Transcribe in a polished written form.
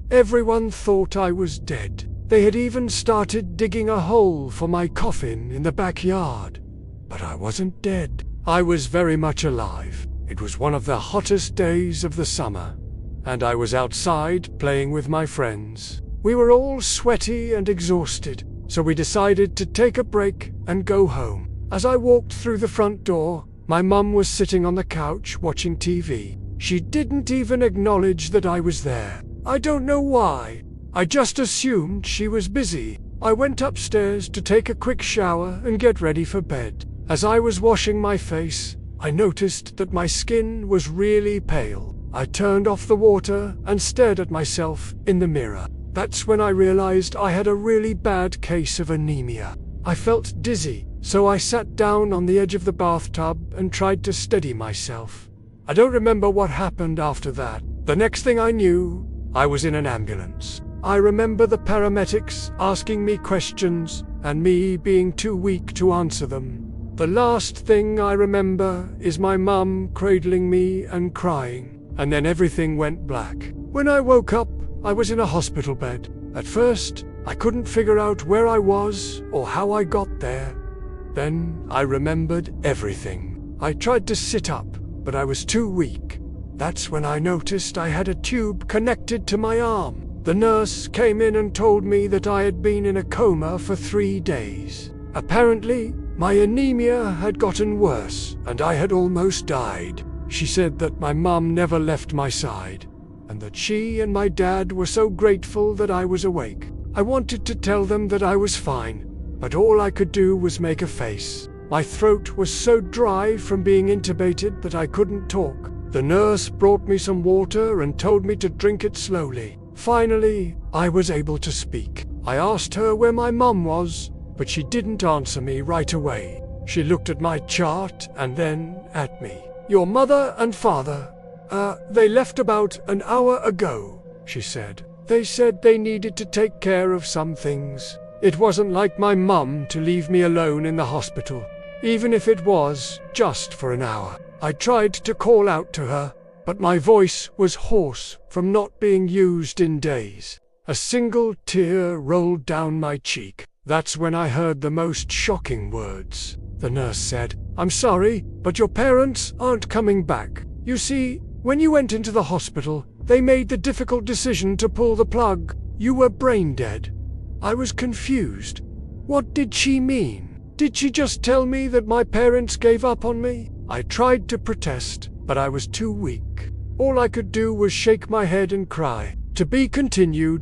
Everyone thought I was dead. They had even started digging a hole for my coffin in the backyard. But I wasn't dead. I was very much alive. It was one of the hottest days of the summer, and I was outside playing with my friends. We were all sweaty and exhausted, so we decided to take a break and go home. As I walked through the front door, my mum was sitting on the couch watching TV. She didn't even acknowledge that I was there. I don't know why. I just assumed she was busy. I went upstairs to take a quick shower and get ready for bed. As I was washing my face, I noticed that my skin was really pale. I turned off the water and stared at myself in the mirror. That's when I realized I had a really bad case of anemia. I felt dizzy, so I sat down on the edge of the bathtub and tried to steady myself. I don't remember what happened after that. The next thing I knew, I was in an ambulance. I remember the paramedics asking me questions and me being too weak to answer them. The last thing I remember is my mum cradling me and crying, and then everything went black. When I woke up, I was in a hospital bed. At first, I couldn't figure out where I was or how I got there. Then I remembered everything. I tried to sit up, but I was too weak. That's when I noticed I had a tube connected to my arm. The nurse came in and told me that I had been in a coma for 3 days. Apparently, my anemia had gotten worse, and I had almost died. She said that my mum never left my side, and that she and my dad were so grateful that I was awake. I wanted to tell them that I was fine, but all I could do was make a face. My throat was so dry from being intubated that I couldn't talk. The nurse brought me some water and told me to drink it slowly. Finally, I was able to speak. I asked her where my mum was, but she didn't answer me right away. She looked at my chart and then at me. "Your mother and father, they left about an hour ago," she said. "They said they needed to take care of some things. It wasn't like my mum to leave me alone in the hospital, even if it was just for an hour." I tried to call out to her, but my voice was hoarse from not being used in days. A single tear rolled down my cheek. That's when I heard the most shocking words. The nurse said, "I'm sorry, but your parents aren't coming back. You see, when you went into the hospital, they made the difficult decision to pull the plug. You were brain dead." I was confused. What did she mean? Did she just tell me that my parents gave up on me? I tried to protest, but I was too weak. All I could do was shake my head and cry. To be continued.